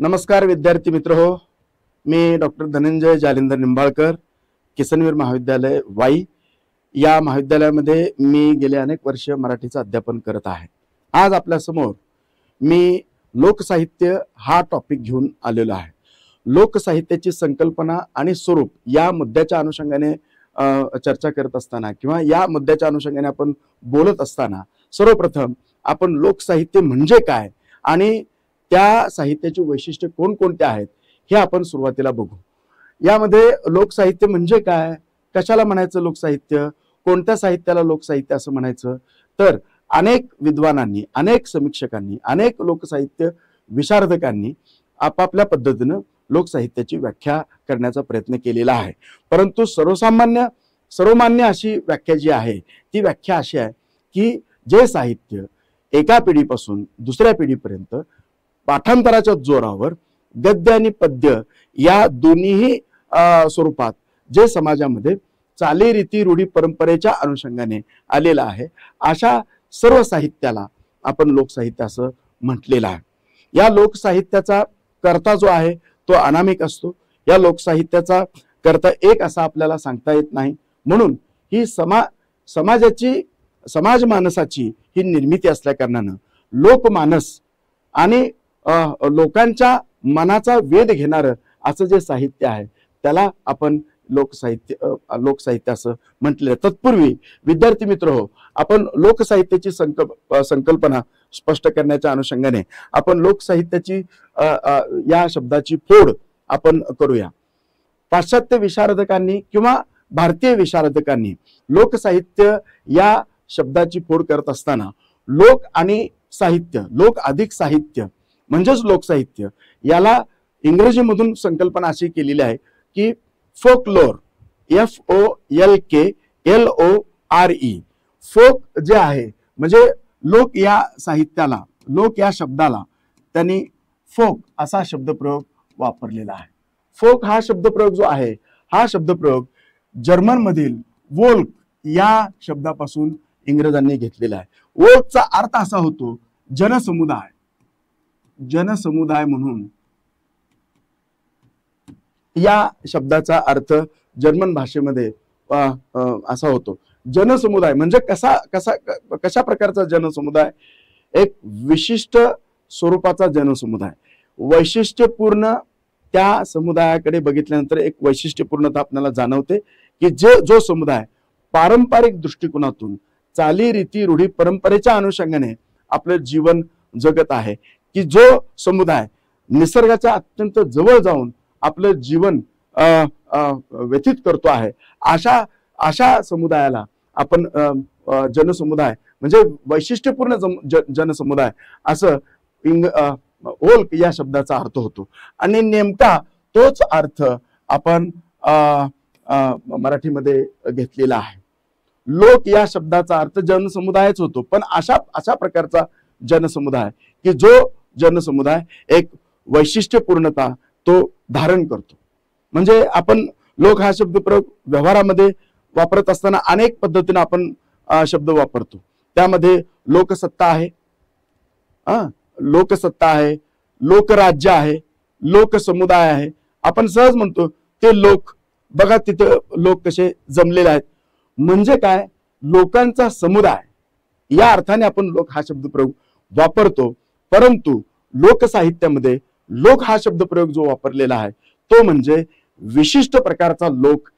नमस्कार विद्यार्थी मित्र हो, मी डॉक्टर धनंजय जालिंदर निंबाळकर, किसनवीर महाविद्यालय वाई या महाविद्यालयामध्ये मी गेले अनेक वर्ष मराठीचं अध्यापन करत आहे। आज आपल्या समोर मी लोकसाहित्य हा टॉपिक घेऊन आलेलो आहे। लोकसाहित्याची संकल्पना आणि स्वरूप या मुद्द्याच्या अनुषंगाने चर्चा करत असताना किंवा या मुद्द्याच्या अनुषंगाने आपण बोलत असताना सर्वप्रथम आपण लोकसाहित्य म्हणजे काय आणि त्या साहित्याची वैशिष्ट्ये कोणकोणते आहेत हे आपण सुरुवातीला बघू। यामध्ये लोकसाहित्य म्हणजे काय, कशाला म्हणायचं लोकसाहित्य, कोणत्या साहित्याला लोकसाहित्य असं म्हणायचं, तर अनेक विद्वानांनी, अनेक समीक्षकांनी, अनेक लोकसाहित्य विशारदकांनी आपापल्या पद्धतीने लोकसाहित्याची व्याख्या करण्याचा प्रयत्न केलेला आहे। परंतु सर्वमान्य अशी व्याख्या जी आहे ती व्याख्या अशी आहे की जे साहित्य एका पिढीपासून दुसऱ्या पिढीपर्यंत पाठांतराच्या जोरावर गद्य आणि पद्य या दोन्ही स्वरूपात जे समाजामध्ये चालीरीती रूढी परंपरेच्या अनुषंगाने आलेला आहे, अशा सर्व साहित्याला आपण लोकसाहित्य असं म्हटलेलं आहे। या लोकसाहित्याचा कर्ता जो आहे तो अनामिक असतो। या लोकसाहित्याचा कर्ता एक असा आपल्याला सांगता येत नाही, म्हणून ही समाज मानसाची ही निर्मिती असल्या कारणानं लोकमानस आणि लोकांच्या मनाचा वेध घेणारं असं जे साहित्य आहे त्याला आपण लोकसाहित्य असं म्हटले। तत्पूर्वी विद्यार्थी मित्र हो, आपण लोकसाहित्याची संकल्पना स्पष्ट करण्याच्या अनुषंगाने आपण लोकसाहित्याची या शब्दाची फोड आपण करूया। पाश्चात्य विशारदकांनी किंवा भारतीय विशारदकांनी लोकसाहित्य या शब्दाची फोड करत असताना लोक आणि साहित्य, लोक अधिक साहित्य म्हणजेच लोकसाहित्य, याला इंग्रजीमधून संकल्पना अशी केलेली आहे की फोकलोर, FOLKLORE, फोक जे आहे म्हणजे लोक या साहित्याला, लोक या शब्दाला त्यांनी फोक असा शब्दप्रयोग वापरलेला आहे। फोक हा शब्दप्रयोग जो आहे हा शब्दप्रयोग जर्मन मधील वोल्क या शब्दापासून इंग्रजांनी घेतलेला आहे। वोल्कचा अर्थ असा होतो जनसमुदाय, जनसमुदाय म्हणून या शब्दाचा अर्थ जर्मन भाषेमध्ये असा होतो। जनसमुदाय म्हणजे कशा प्रकारचा जनसमुदाय, एक विशिष्ट स्वरूपाचा जनसमुदाय, वैशिष्ट्यपूर्ण त्या समुदायाकडे बघितल्यानंतर एक वैशिष्ट्यपूर्णता आपल्याला जाणवते की जो समुदाय पारंपरिक दृष्टिकोनातून चालीरीती रूढी परंपरेच्या अनुषंगाने आपलं जीवन जगत आहे, की जो समुदाय निसर्गाच्या अत्यंत जवळ जाऊन आपलं जीवन व्यतीत करतो आहे, अशा समुदायाला आपण जनसमुदाय म्हणजे वैशिष्ट्यपूर्ण जनसमुदाय असं ओल्क या शब्दाचा अर्थ होतो। आणि नेमका तोच अर्थ आपण मराठीमध्ये घेतलेला आहे। लोक या शब्दाचा अर्थ जनसमुदायच होतो, पण अशा प्रकारचा जनसमुदाय की जो जनसमुदाय एक वैशिष्ट्यपूर्णता तो धारण करतो। म्हणजे आपण लोक हा शब्द प्रयोग व्यवहारामध्ये वापरत असताना अनेक पद्धतीने आपण शब्द वापरतो। त्यामध्ये लोकसत्ता आहे, लोकसत्ता आहे, लोकराज्य आहे, लोकसमुदाय आहे। आपण सहज म्हणतो ते लोक, बघा तिथे लोक कसे जमलेले आहेत, म्हणजे काय, लोकांचा समुदाय या अर्थाने आपण लोक हा शब्द प्रयोग वापरतो। परंतु लोकसाहित्यामध्ये लोक हा शब्द प्रयोग जो वापरलेला आहे तो म्हणजे विशिष्ट प्रकारचा लोक,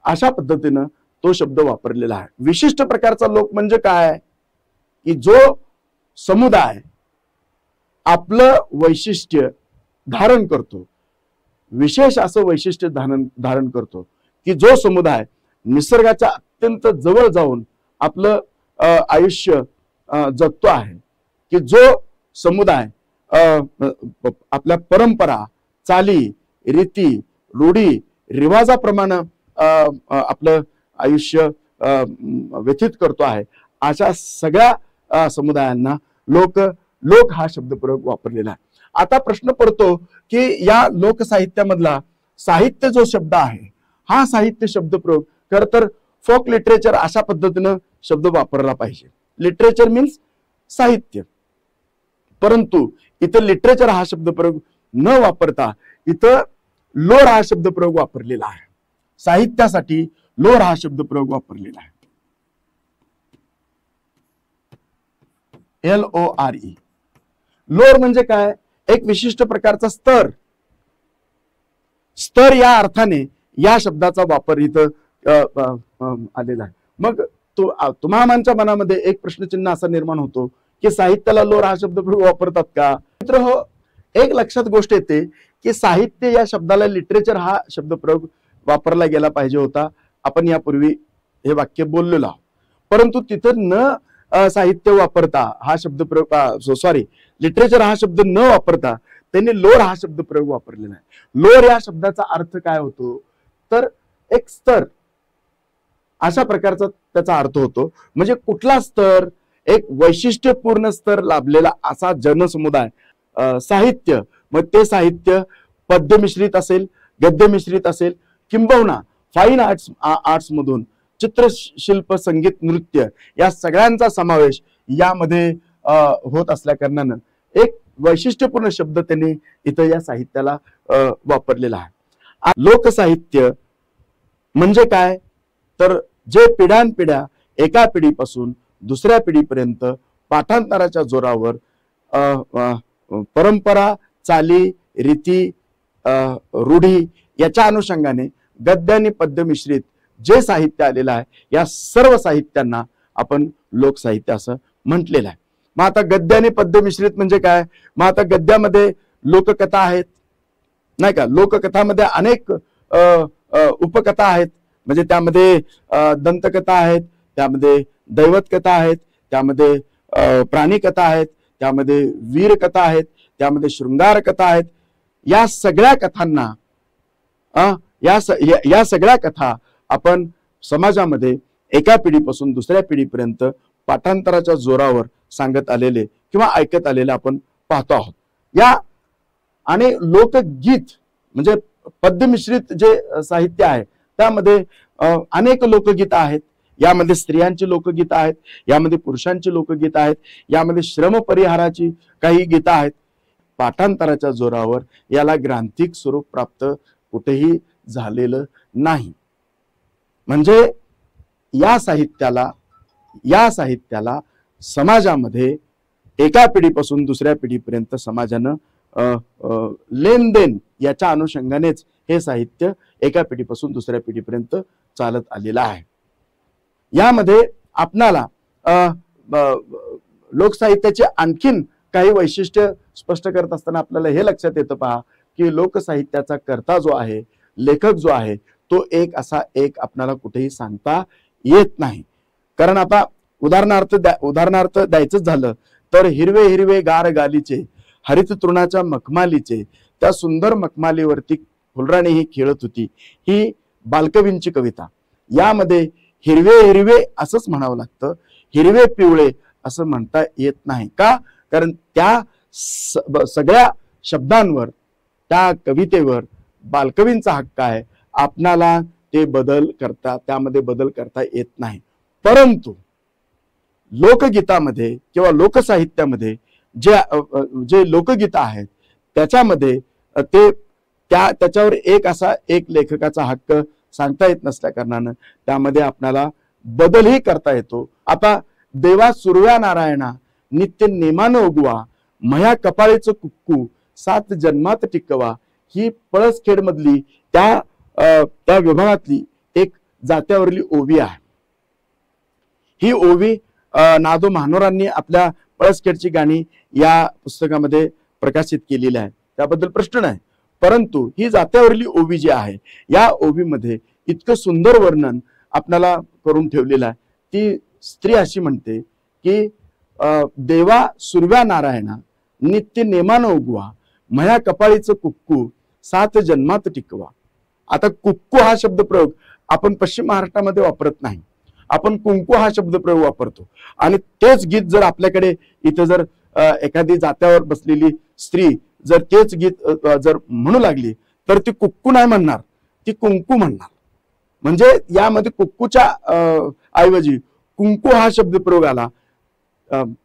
अशा पद्धतीनं तो शब्द वापरलेला आहे। विशिष्ट प्रकारचा लोक म्हणजे काय की जो समुदाय आपलं वैशिष्ट्य धारण करतो, विशेष असं वैशिष्ट्य धारण करतो, की जो समुदाय निसर्गाच्या अत्यंत जवळ जाऊन आपलं आयुष्य जगतो आहे, की जो समुदाय आपल्या परंपरा, चाली रीती रूढी रिवाजाप्रमाणे आपलं आयुष्य व्यतीत करतो आहे, अशा सगळ्या समुदायांना लोक हा शब्दप्रयोग वापरलेला आहे। आता प्रश्न पडतो की या लोकसाहित्यामधला साहित्य जो शब्द आहे हा साहित्य शब्दप्रयोग खर तर फोक लिटरेचर अशा पद्धतीनं शब्द वापरला पाहिजे। लिटरेचर मीन्स साहित्य, परंतु इथे लिटरेचर हा शब्द प्रयोग न वापरता इथं लोर हा शब्दप्रयोग वापरलेला आहे. साहित्यासाठी लोर हा शब्दप्रयोग वापरलेला आहे. LORE. लोर म्हणजे काय? एक विशिष्ट प्रकारचा स्तर. स्तर या अर्थाने या शब्दाचा वापर इथं आलेला आहे. मग तुम्हामांच्या मनामध्ये एक प्रश्नचिन्ह असा निर्माण होतो की साहित्याला लोर हा शब्दप्रयोग वापरतात का? मित्र हो, एक लक्षात गोष्ट येते की साहित्य या शब्दाला लिटरेचर हा शब्दप्रयोग वापरला गेला पाहिजे होता. आपण यापूर्वी हे वाक्य बोललेलो आहोत. परंतु तिथं न साहित्य वापरता हा शब्दप्रयोग लिटरेचर हा शब्द न वापरता त्यांनी लोर हा शब्दप्रयोग वापरलेला आहे. लोर या शब्दाचा अर्थ काय होतो? तर एक स्तर, अशा प्रकारचा त्याचा अर्थ होतो. म्हणजे कुठला स्तर? एक वैशिष्ट्यपूर्ण स्तर लाभलेला असा जनसमुदाय. साहित्य, मग ते साहित्य पद्य मिश्रित असेल, गद्य मिश्रित असेल, किंबहुना फाईन आर्ट्स मधून चित्रशिल्प, संगीत, नृत्य या सगळ्यांचा समावेश यामध्ये होत असल्या कारणानं एक वैशिष्ट्यपूर्ण शब्द त्यांनी इथं या साहित्याला वापरलेला आहे. लोकसाहित्य म्हणजे काय? तर जे पिढ्यानपिढ्या एका पिढीपासून दुसऱ्या पिढीपर्यंत पाठांतराच्या जोरावर परंपरा, चाली, रीती, रूढी याच्या अनुषंगाने गद्य आणि पद्य मिश्रित जे साहित्य आलेलं आहे या सर्व साहित्यांना आपण लोकसाहित्य असं म्हटलेलं आहे. मग आता गद्य आणि पद्य मिश्रित म्हणजे काय? मग आता गद्यामध्ये लोककथा आहेत, नाही का? लोककथामध्ये अनेक उपकथा आहेत. म्हणजे त्यामध्ये दंतकथा आहेत, त्यामध्ये दैवत कथा आहेत, त्यामध्ये प्राणी कथा आहेत, त्यामध्ये वीर कथा आहेत, त्यामध्ये शृंगार कथा आहेत. या सगळ्या कथांना या सगळ्या कथा आपण समाजामध्ये एका पिढीपासून दुसऱ्या पिढीपर्यंत पाठांतराच्या जोरावर सांगत आलेले किंवा ऐकत आलेले आपण पाहतो आहोत. या आणि लोकगीत म्हणजे पद्य मिश्रित जे साहित्य आहे त्यामध्ये अनेक लोकगीत आहेत. यामध्ये स्त्रियांची लोकगीत आहेत, यामध्ये पुरुषांची लोकगीत आहेत, यामध्ये श्रम परिहाराची काही गीतं आहेत. पाठांतराच्या जोरावर याला ग्रांथिक स्वरूप प्राप्त कुठेही झालेलं नाही. म्हणजे या साहित्याला समाजामध्ये एका पिढीपासून दुसऱ्या पिढीपर्यंत समाजानं लेनदेन याच्या अनुषंगानेच हे साहित्य एका पिढीपासून दुसऱ्या पिढीपर्यंत चालत आलेलं आहे. यामध्ये आपणाला लोकसाहित्याचे आणखीन काही वैशिष्ट्य स्पष्ट करत असताना आपल्याला हे लक्षात येतं पहा की लोकसाहित्याचा कर्ता जो आहे, लेखक जो आहे, तो एक आपल्याला कुठेही सांगता येत नाही. कारण आता उदाहरणार्थ द्यायचं झालं तर हिरवे हिरवे गार गालीचे, हरित तृणाच्या मखमालीचे, त्या सुंदर मखमालीवरती फुलराणी ही खेळत होती, ही बालकवींची कविता. यामध्ये हिरवे हिरवे असंच म्हणावं लागतं, हिरवे पिवळे असं म्हणता येत नाही. का? कारण त्या सगळ्या शब्दांवर, त्या कवितेवर बालकवींचा हक्क आहे. आपणाला त्यामध्ये बदल करता येत नाही. परंतु लोकगीतामध्ये किंवा लोकसाहित्यामध्ये जे लोकगीत आहेत त्याच्यामध्ये त्याच्यावर एक लेखकाचा हक्क सांगता येत नसल्या कारणानं त्यामध्ये आपल्याला बदलही करता येतो. आता देवा सुरव्या नारायणा नित्य नेमानं उगवा, मया कपाळीचं कुक्कू 7 जन्मात टिकवा, ही पळसखेड मधली त्या विभागातली एक जात्यावरली ओवी आहे. ही ओवी नादो महानोरांनी आपल्या पळसखेडची गाणी या पुस्तकामध्ये प्रकाशित केलेली आहे. त्याबद्दल प्रश्न नाही. परंतु ही जात्यावरली ओवी जी आहे या ओवीमध्ये इतकं सुंदर वर्णन आपल्याला करून ठेवलेलं आहे. ती स्त्री अशी म्हणते की देवा सुरव्या नारायणा नित्य नेमानं उगवा, मया कपाळीचं कुक्कू 7 जन्मात टिकवा. आता कुक्कू हा शब्दप्रयोग आपण पश्चिम महाराष्ट्रामध्ये वापरत नाही, आपण कुंकू हा शब्दप्रयोग वापरतो. आणि तेच गीत जर आपल्याकडे इथं जर एखादी जात्यावर बसलेली स्त्री जर तेच गीत जर म्हणू लागली तर ती कुक्कू नाही म्हणणार, ती कुंकू म्हणणार. म्हणजे यामध्ये कुक्कूच्या ऐवजी कुंकू हा शब्दप्रयोग आला.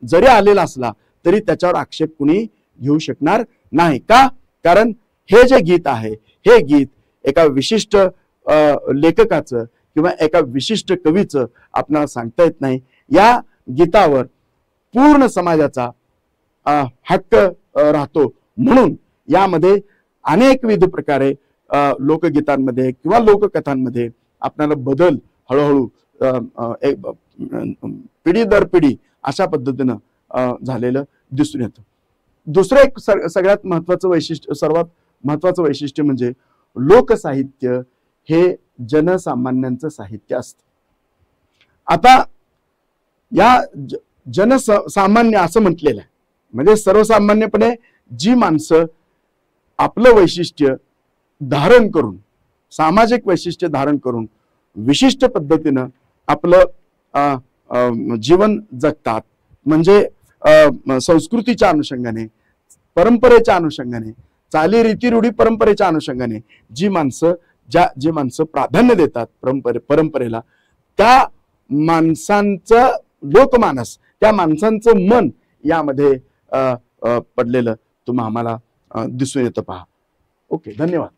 जरी आलेला असला तरी त्याच्यावर आक्षेप कुणी घेऊ शकणार नाही. का? कारण हे जे गीत आहे हे गीत एका विशिष्ट लेखकाचं किंवा एका विशिष्ट कवीचं आपल्याला सांगता येत नाही. या गीतावर पूर्ण समाजाचा हक्क राहतो. म्हणून यामध्ये अनेकविध प्रकारे लोकगीतांमध्ये किंवा लोककथांमध्ये आपल्याला बदल हळूहळू पिढी दर पिढी अशा पद्धतीनं झालेलं दिसून येतं. दुसरं एक सगळ्यात महत्वाचं वैशिष्ट्य, सर्वात महत्वाचं वैशिष्ट्य म्हणजे लोकसाहित्य हे जनसामान्यांचं साहित्य असतं. आता या जनसामान्य असं म्हटलेलं आहे, म्हणजे सर्वसामान्यपणे जी माणसं आपलं वैशिष्ट्य धारण करून, सामाजिक वैशिष्ट्य धारण करून विशिष्ट पद्धतीनं आपलं जीवन जगतात, म्हणजे संस्कृतीच्या अनुषंगाने, परंपरेच्या अनुषंगाने, चाली रीती रूढी परंपरेच्या अनुषंगाने जी माणसं प्राधान्य देतात परंपरेला, त्या माणसांचं लोकमानस, त्या माणसांचं मन यामध्ये पडलेलं तुम्हाला आम्हाला दिसून येतं. पहा. ओके, धन्यवाद.